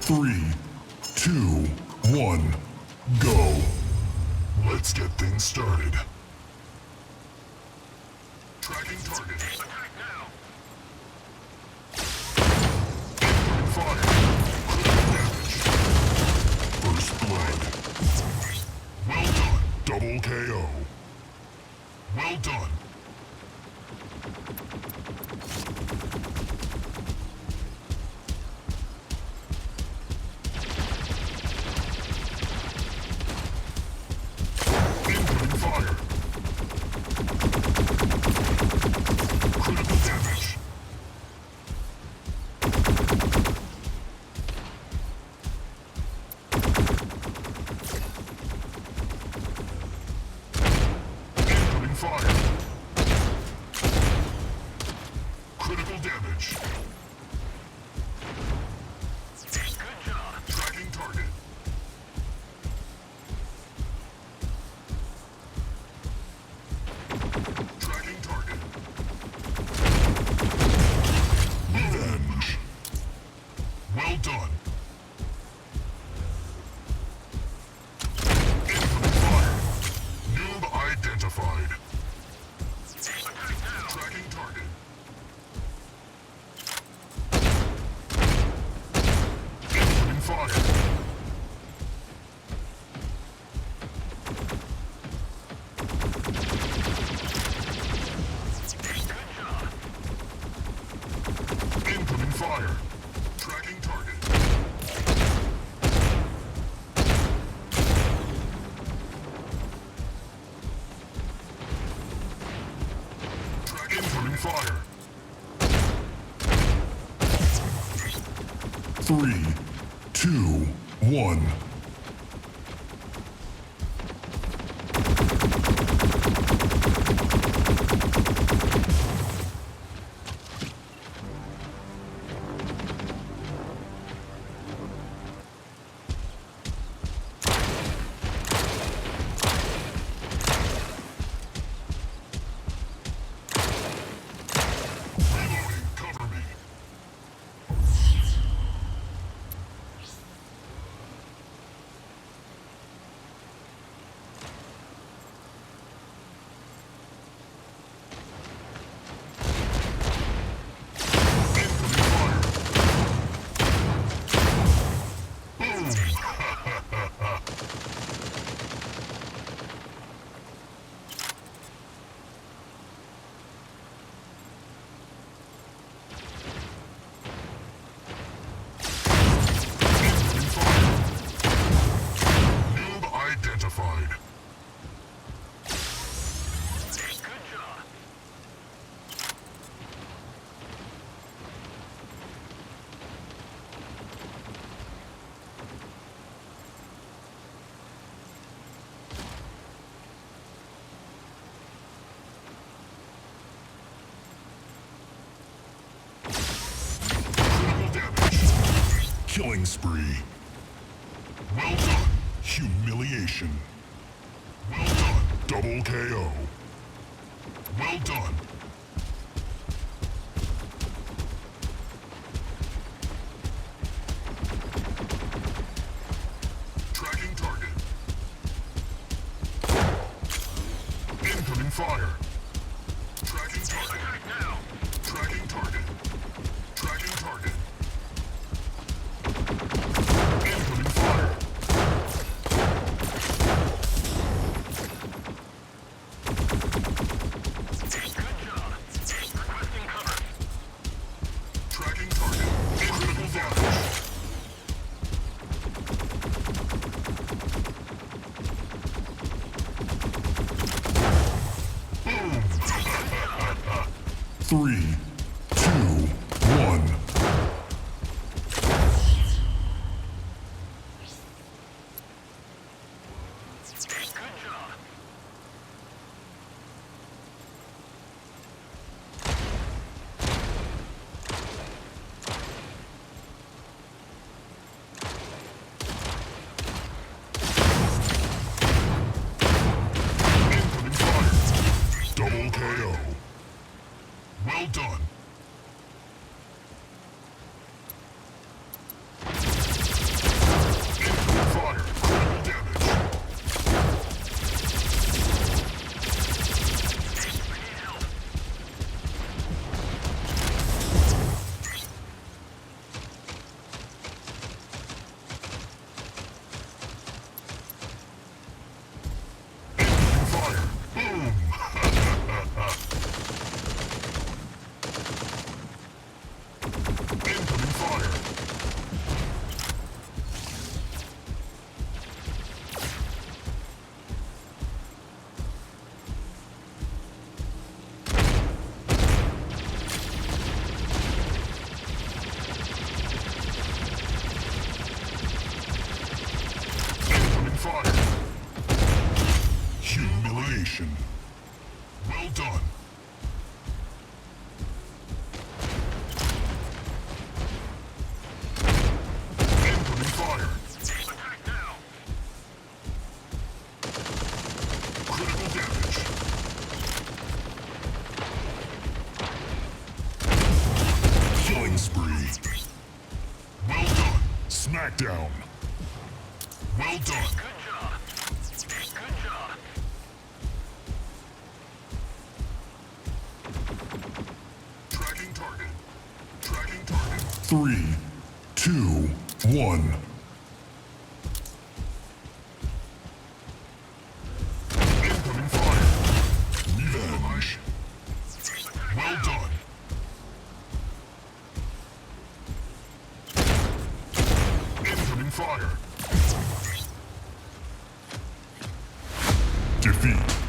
3, 2, 1, go. Let's get things started. Tracking target. Attack now! Fire. Critical damage. First blood. Well done. Double KO. Well done. Incoming fire. Critical damage. Incoming fire. Critical damage. Good job! Tracking target. Tracking target. Revenge. Well done. Incoming fire. Noob identified. Attack now! Tracking target. Incoming fire. Good job! Incoming fire. Tracking target. Incoming fire. 3, 2, 1. Reloading, cover me. Incoming fire. Boom. Incoming fire. Noob identified. Good job! Critical damage. Killing spree. Well done. Humiliation. Well done. Double KO. Well done. Tracking target. Incoming fire. Tracking target. Attack now! Tracking target. Tracking target. Incoming fire. Good job! Requesting cover! Tracking target. Critical damage. Boom. 3, 2, 1. Good job! Incoming fire. Double KO. Well done. Takedown. Well done. Good job. Good job. Tracking target. Tracking target. 3, 2, 1. Incoming fire. Revenge. Well done. Incoming fire. Defeat.